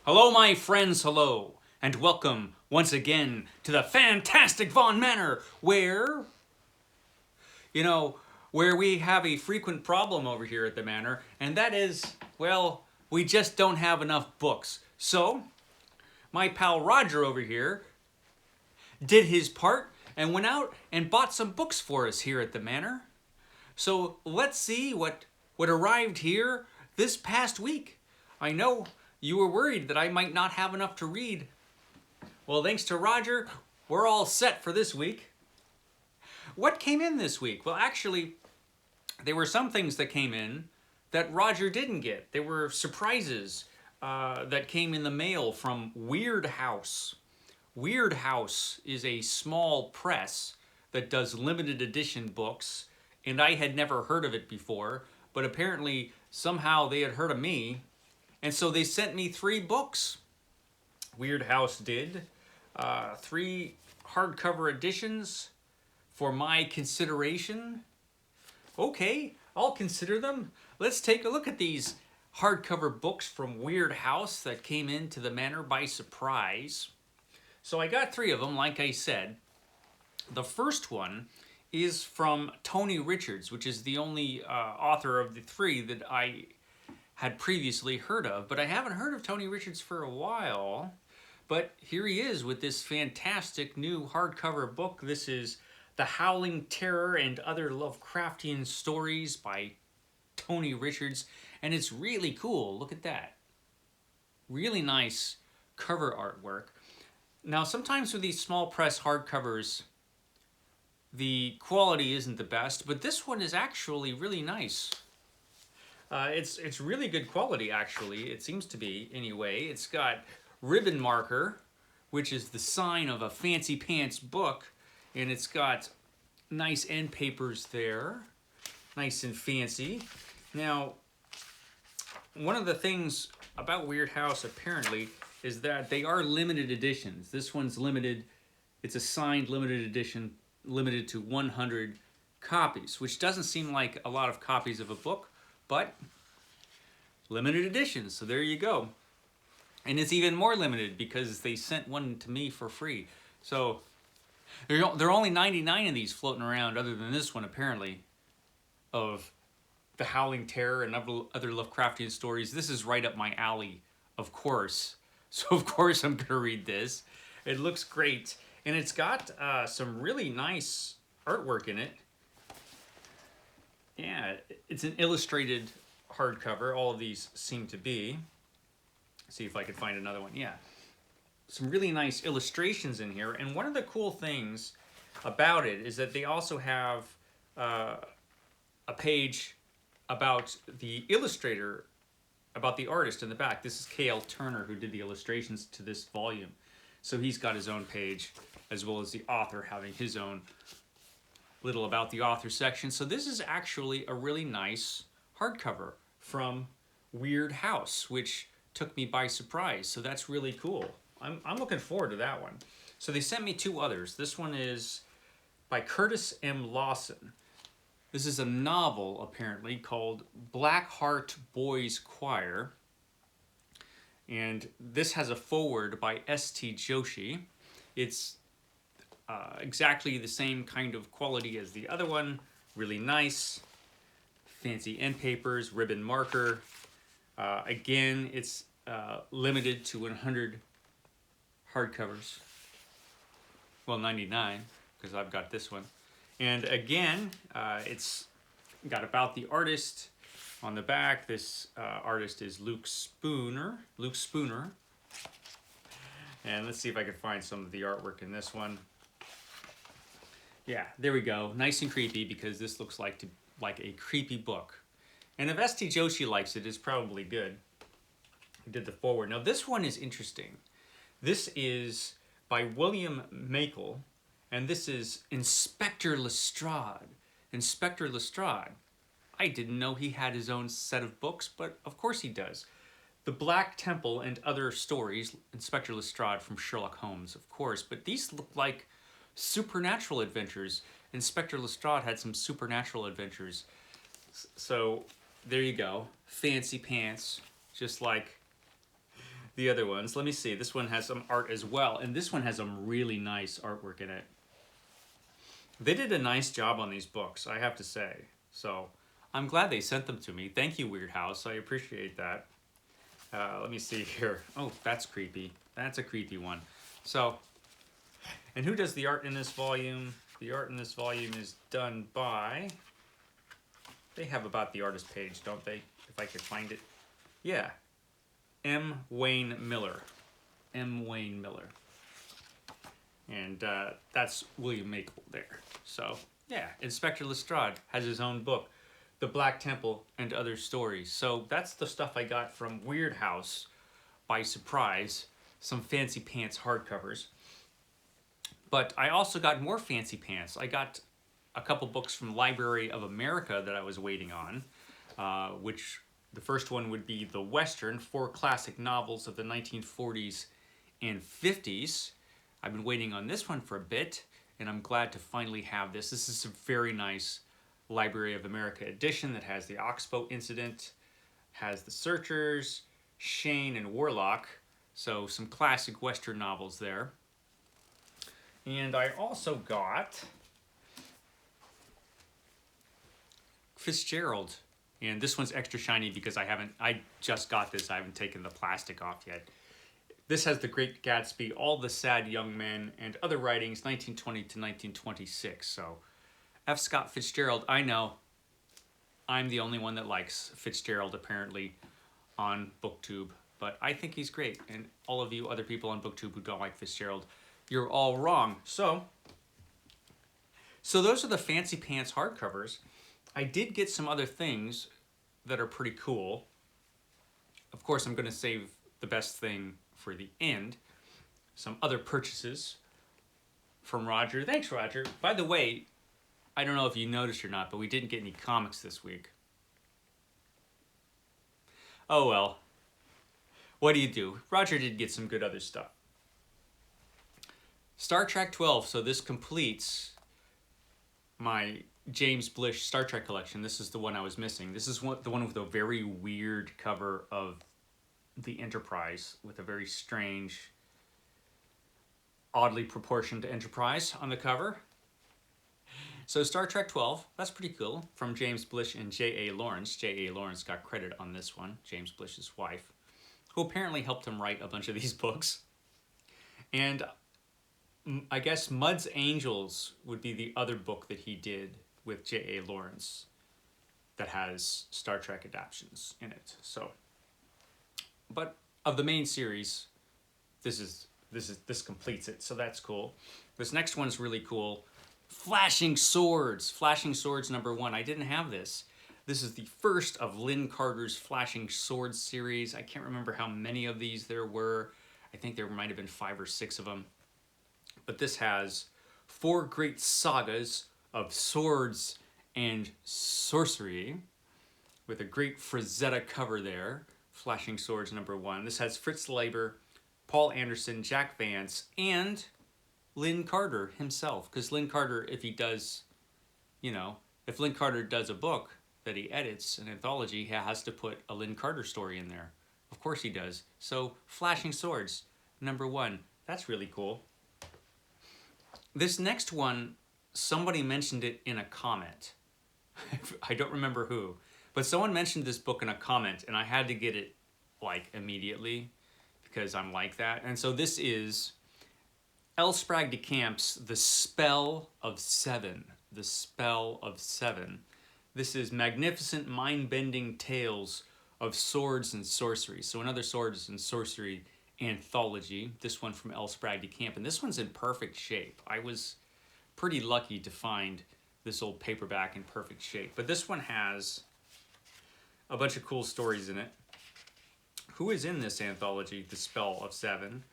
Hello, my friends, hello, and welcome once again to the fantastic Von Manor, where we have a frequent problem over here at the Manor, and that is, well, we just don't have enough books. So, my pal Roger over here did his part and went out and bought some books for us here at the Manor. So, let's see what arrived here this past week. I know you were worried that I might not have enough to read. Well, thanks to Roger, we're all set for this week. What came in this week? Well, actually, there were some things that came in that Roger didn't get. There were surprises that came in the mail from Weird House. Weird House is a small press that does limited edition books, and I had never heard of it before, but apparently somehow they had heard of me, and so they sent me 3 books. Weird House did. 3 hardcover editions for my consideration. Okay, I'll consider them. Let's take a look at these hardcover books from Weird House that came into the Manor by surprise. So I got 3 of them, like I said. The first one is from Tony Richards, which is the only author of the 3 that I had previously heard of, but I haven't heard of Tony Richards for a while. But here he is with this fantastic new hardcover book. This is The Howling Terror and Other Lovecraftian Stories by Tony Richards, and it's really cool. Look at that. Really nice cover artwork. Now, sometimes with these small press hardcovers, the quality isn't the best, but this one is actually really nice. It's really good quality, actually. It seems to be, anyway. It's got ribbon marker, which is the sign of a fancy pants book, and it's got nice end papers there, nice and fancy. Now, one of the things about Weird House, apparently, is that they are limited editions. This one's limited. It's a signed limited edition, limited to 100 copies, which doesn't seem like a lot of copies of a book, but limited editions, so there you go. And it's even more limited because they sent one to me for free. So there are only 99 of these floating around, other than this one, apparently, of The Howling Terror and other Lovecraftian stories. This is right up my alley, of course. So of course I'm gonna read this. It looks great. And it's got some really nice artwork in it. Yeah, it's an illustrated hardcover. All of these seem to be. See if I can find another one. Yeah, some really nice illustrations in here. And one of the cool things about it is that they also have a page about the illustrator, about the artist in the back. This is K.L. Turner, who did the illustrations to this volume. So he's got his own page, as well as the author having his own little about the author section. So this is actually a really nice hardcover from Weird House, which took me by surprise. So that's really cool. I'm looking forward to that one. So they sent me 2 others. This one is by Curtis M. Lawson. This is a novel, apparently, called Black Heart Boys Choir. And this has a foreword by S.T. Joshi. It's exactly the same kind of quality as the other one. Really nice. Fancy end papers, ribbon marker. Again, it's limited to 100 hardcovers. Well, 99, because I've got this one. And again, it's got about the artist on the back. This artist is Luke Spooner. And let's see if I can find some of the artwork in this one. Yeah, there we go. Nice and creepy, because this looks like a creepy book. And if S.T. Joshi likes it, it's probably good. He did the foreword. Now this one is interesting. This is by William Makel, and this is Inspector Lestrade. Inspector Lestrade. I didn't know he had his own set of books, but of course he does. The Black Temple and Other Stories, Inspector Lestrade from Sherlock Holmes, of course, but these look like supernatural adventures. Inspector Lestrade had some supernatural adventures. So there you go. Fancy pants, just like the other ones. Let me see. This one has some art as well, and this one has some really nice artwork in it. They did a nice job on these books, I have to say. So I'm glad they sent them to me. Thank you, Weird House. I appreciate that. Let me see here. Oh, that's creepy. That's a creepy one. So, and who does the art in this volume? The art in this volume is done by... They have about the artist page, don't they? If I could find it. Yeah. M. Wayne Miller. M. Wayne Miller. And that's William Maple there. So, yeah, Inspector Lestrade has his own book, The Black Temple and Other Stories. So that's the stuff I got from Weird House by surprise. Some fancy pants hardcovers. But I also got more fancy pants. I got a couple books from Library of America that I was waiting on, which the first one would be The Western, 4 classic novels of the 1940s and 50s. I've been waiting on this one for a bit, and I'm glad to finally have this. This is a very nice Library of America edition that has the Oxbow incident, has The Searchers, Shane, and Warlock. So some classic Western novels there. And I also got Fitzgerald. And this one's extra shiny because I just got this. I haven't taken the plastic off yet. This has The Great Gatsby, All the Sad Young Men, and Other Writings, 1920 to 1926. So, F. Scott Fitzgerald, I know I'm the only one that likes Fitzgerald, apparently, on BookTube. But I think he's great. And all of you other people on BookTube who don't like Fitzgerald, you're all wrong. So those are the fancy pants hardcovers. I did get some other things that are pretty cool. Of course, I'm going to save the best thing for the end. Some other purchases from Roger. Thanks, Roger. By the way, I don't know if you noticed or not, but we didn't get any comics this week. Oh well. What do you do? Roger did get some good other stuff. Star Trek 12. So this completes my James Blish Star Trek collection. This is the one I was missing. This is the one with a very weird cover of the Enterprise, with a very strange, oddly proportioned Enterprise on the cover. So Star Trek 12, that's pretty cool, from James Blish and J.A. Lawrence. J.A. Lawrence got credit on this one, James Blish's wife, who apparently helped him write a bunch of these books. And I guess Mudd's Angels would be the other book that he did with J.A. Lawrence that has Star Trek adaptions in it. So, but of the main series, this completes it, so that's cool. This next one's really cool. Flashing Swords. Flashing Swords #1. I didn't have this. This is the first of Lynn Carter's Flashing Swords series. I can't remember how many of these there were. I think there might have been 5 or 6 of them. But this has 4 great sagas of swords and sorcery, with a great Frazetta cover there. Flashing Swords #1. This has Fritz Leiber, Paul Anderson, Jack Vance, and Lynn Carter himself. Because Lynn Carter, if Lynn Carter does a book that he edits, an anthology, he has to put a Lynn Carter story in there. Of course he does. So Flashing Swords #1. That's really cool. This next one, somebody mentioned it in a comment. I don't remember who. But someone mentioned this book in a comment, and I had to get it, immediately, because I'm like that. And so this is L. Sprague de Camp's The Spell of Seven. The Spell of Seven. This is magnificent, mind-bending tales of swords and sorcery. So another swords and sorcery anthology. This one from L. Sprague de Camp. And this one's in perfect shape. I was pretty lucky to find this old paperback in perfect shape. But this one has a bunch of cool stories in it. Who is in this anthology, The Spell of Seven?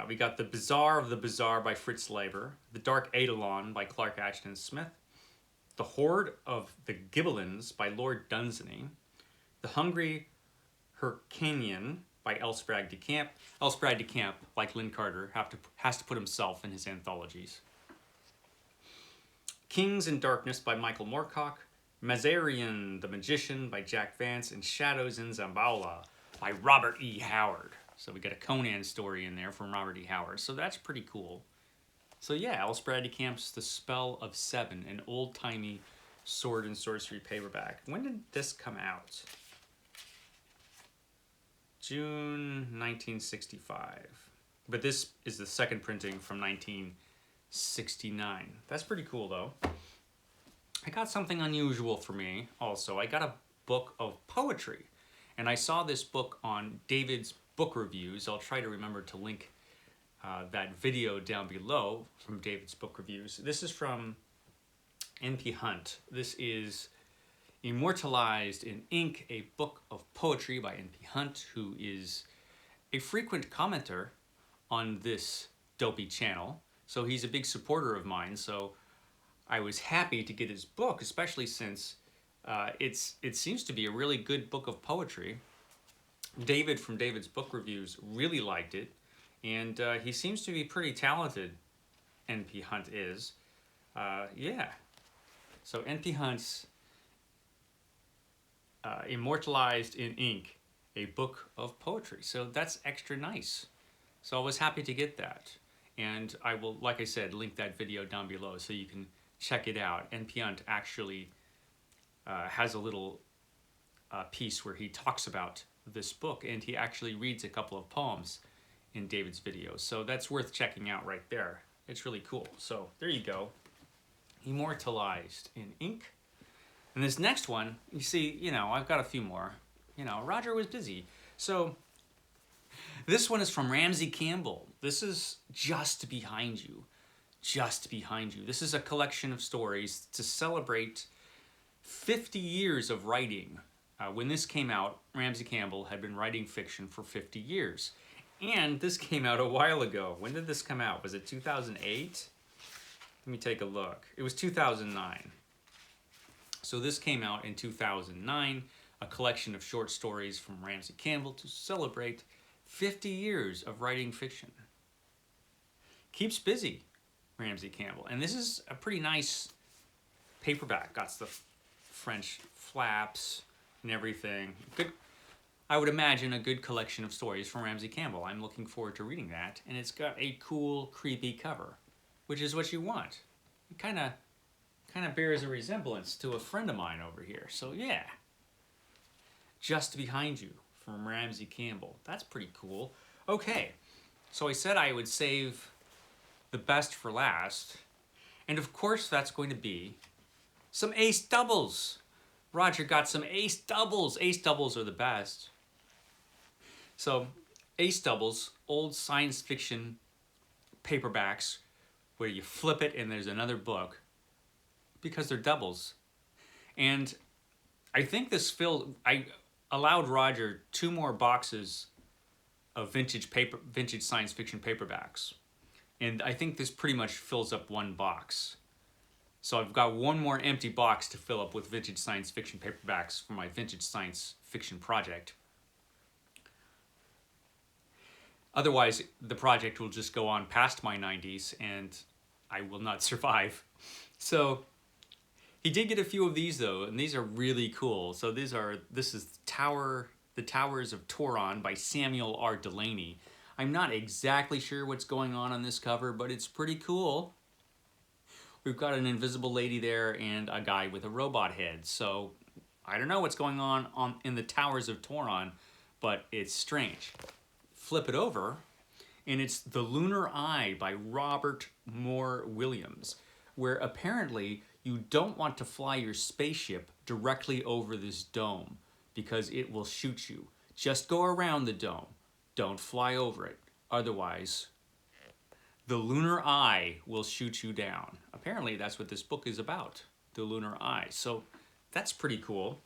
We got The Bazaar of the Bazaar by Fritz Leiber, The Dark Eidolon by Clark Ashton Smith, The Horde of the Ghibellines by Lord Dunsany, The Hungry Hyrcanian by L. Sprague de Camp. L. Sprague de Camp, like Lynn Carter, has to put himself in his anthologies. Kings in Darkness by Michael Moorcock, Mazarian the Magician by Jack Vance, and Shadows in Zamboula by Robert E. Howard. So we got a Conan story in there from Robert E. Howard. So that's pretty cool. So yeah, Alice Bradley Camp's The Spell of Seven, an old-timey sword and sorcery paperback. When did this come out? June 1965. But this is the second printing from 1969. That's pretty cool though. I got something unusual for me also. I got a book of poetry. And I saw this book on David's book reviews. I'll try to remember to link that video down below from David's book reviews. This is from N.P. Hunt. This is Immortalized in Ink, a book of poetry by N.P. Hunt, who is a frequent commenter on this dopey channel. So he's a big supporter of mine. So I was happy to get his book, especially since it seems to be a really good book of poetry. David from David's book reviews really liked it, and he seems to be pretty talented, N.P. Hunt is. Yeah. So N.P. Hunt's Immortalized in Ink, a book of poetry. So that's extra nice. So I was happy to get that. And I will, like I said, link that video down below so you can check it out. N.P. Hunt actually has a little piece where he talks about this book, and he actually reads a couple of poems in David's videos. So that's worth checking out right there. It's really cool. So there you go. Immortalized in Ink. And this next one, you see, I've got a few more. Roger was busy. So this one is from Ramsey Campbell. This is Just Behind You. Just Behind You. This is a collection of stories to celebrate 50 years of writing. When this came out, Ramsey Campbell had been writing fiction for 50 years. And this came out a while ago. When did this come out? Was it 2008? Let me take a look. It was 2009. So this came out in 2009, a collection of short stories from Ramsey Campbell to celebrate 50 years of writing fiction. Keeps busy, Ramsey Campbell. And this is a pretty nice paperback. Got the French flaps and everything. Good. I would imagine a good collection of stories from Ramsey Campbell. I'm looking forward to reading that. And it's got a cool, creepy cover, which is what you want. It kind of bears a resemblance to a friend of mine over here. So yeah. Just Behind You from Ramsey Campbell. That's pretty cool. Okay. So I said I would save the best for last. And of course that's going to be some ace doubles. Roger got some ace doubles. Ace doubles are the best. So ace doubles, old science fiction paperbacks where you flip it and there's another book because they're doubles. And I think I allowed Roger 2 more boxes of vintage science fiction paperbacks. And I think this pretty much fills up 1 box. So I've got 1 more empty box to fill up with vintage science fiction paperbacks for my vintage science fiction project. Otherwise, the project will just go on past my 90s and I will not survive. So he did get a few of these though, and these are really cool. So this is The Towers of Toron by Samuel R. Delany. I'm not exactly sure what's going on this cover, but it's pretty cool. We've got an invisible lady there and a guy with a robot head. So I don't know what's going on in the Towers of Toron, but it's strange. Flip it over, and it's The Lunar Eye by Robert Moore Williams, where apparently you don't want to fly your spaceship directly over this dome because it will shoot you. Just go around the dome. Don't fly over it. Otherwise, the lunar eye will shoot you down. Apparently, that's what this book is about, the lunar eye. So that's pretty cool.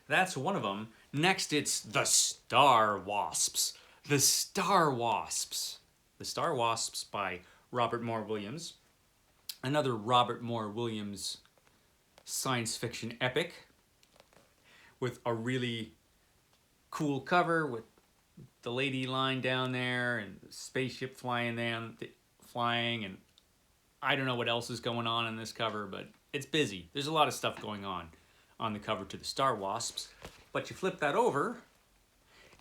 That's one of them. Next, it's The Star Wasps. The Star Wasps. The Star Wasps by Robert Moore Williams. Another Robert Moore Williams science fiction epic with a really cool cover with the lady lying down there and the spaceship flying, and I don't know what else is going on in this cover, but it's busy. There's a lot of stuff going on the cover to The Star Wasps. But you flip that over,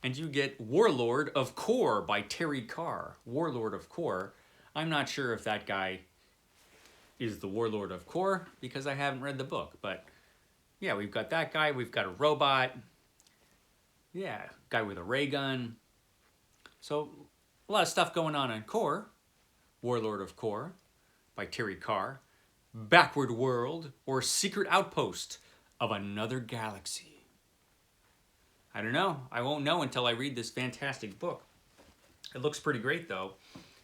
And you get Warlord of Kor by Terry Carr. Warlord of Kor. I'm not sure if that guy is the Warlord of Kor because I haven't read the book. But yeah, we've got that guy. We've got a robot. Yeah, guy with a ray gun. So a lot of stuff going on in Kor. Warlord of Kor by Terry Carr. Backward World or Secret Outpost of Another Galaxy. I don't know. I won't know until I read this fantastic book. It looks pretty great though.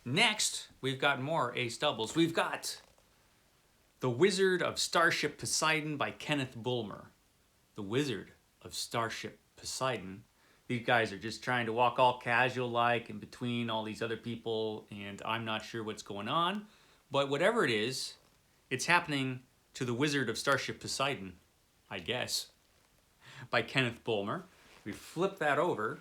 Next, we've got more Ace Doubles. We've got The Wizard of Starship Poseidon by Kenneth Bulmer. The Wizard of Starship Poseidon. These guys are just trying to walk all casual-like in between all these other people, and I'm not sure what's going on. But whatever it is, it's happening to The Wizard of Starship Poseidon, I guess, by Kenneth Bulmer. We flip that over,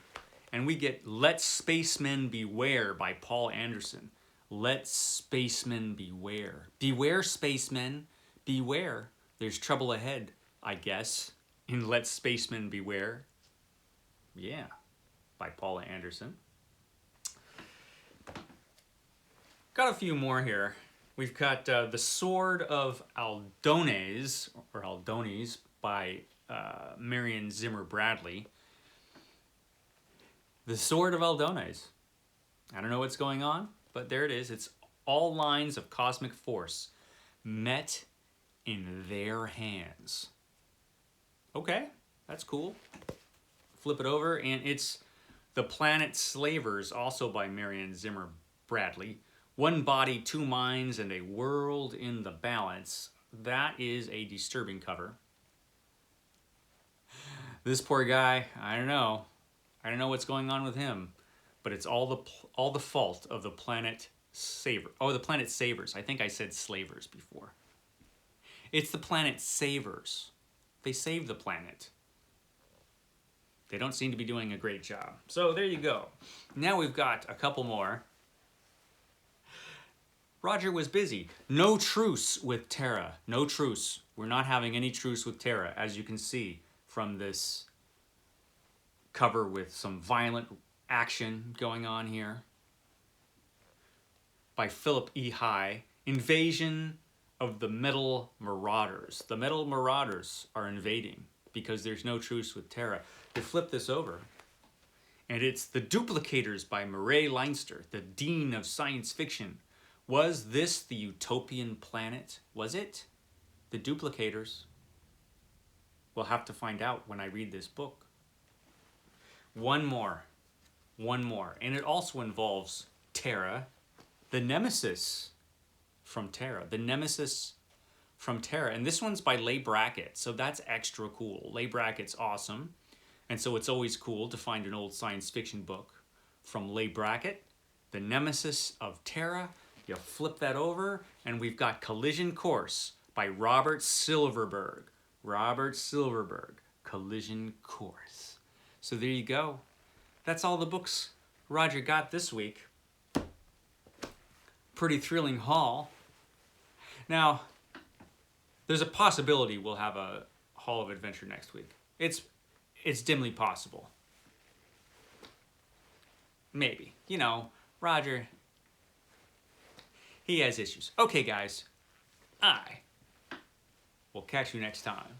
and we get Let Spacemen Beware by Paul Anderson. Let spacemen beware. Beware, spacemen, beware. There's trouble ahead, I guess, in Let Spacemen Beware. Yeah, by Paula Anderson. Got a few more here. We've got The Sword of Aldones, or Aldones, by Marion Zimmer Bradley. The Sword of Aldones. I don't know what's going on, but there it is. It's all lines of cosmic force met in their hands. Okay, that's cool. Flip it over, and it's The Planet Slavers, also by Marion Zimmer Bradley. One Body, Two Minds, and a World in the Balance. That is a disturbing cover. This poor guy, I don't know. I don't know what's going on with him, but it's all the fault of the Planet Saver. Oh, the Planet Savers. I think I said slavers before. It's the Planet Savers. They save the planet. They don't seem to be doing a great job. So there you go. Now we've got a couple more. Roger was busy. No truce with Terra. No truce. We're not having any truce with Terra, as you can see from this cover with some violent action going on here. By Philip E. High. Invasion of the Metal Marauders. The Metal Marauders are invading because there's no truce with Terra. You flip this over, and it's The Duplicators by Murray Leinster, the Dean of Science Fiction. Was this the utopian planet? Was it? The Duplicators. We'll have to find out when I read this book. One more. And it also involves Terra, the Nemesis from Terra. The Nemesis from Terra. And this one's by Leigh Brackett, so that's extra cool. Leigh Brackett's awesome. And so it's always cool to find an old science fiction book from Leigh Brackett. The Nemesis of Terra. You flip that over, and we've got Collision Course by Robert Silverberg. Robert Silverberg, Collision Course. So there you go. That's all the books Roger got this week. Pretty thrilling haul. Now, there's a possibility we'll have a Hall of Adventure next week. It's dimly possible. Maybe. You know, Roger, he has issues. Okay, guys. I will catch you next time.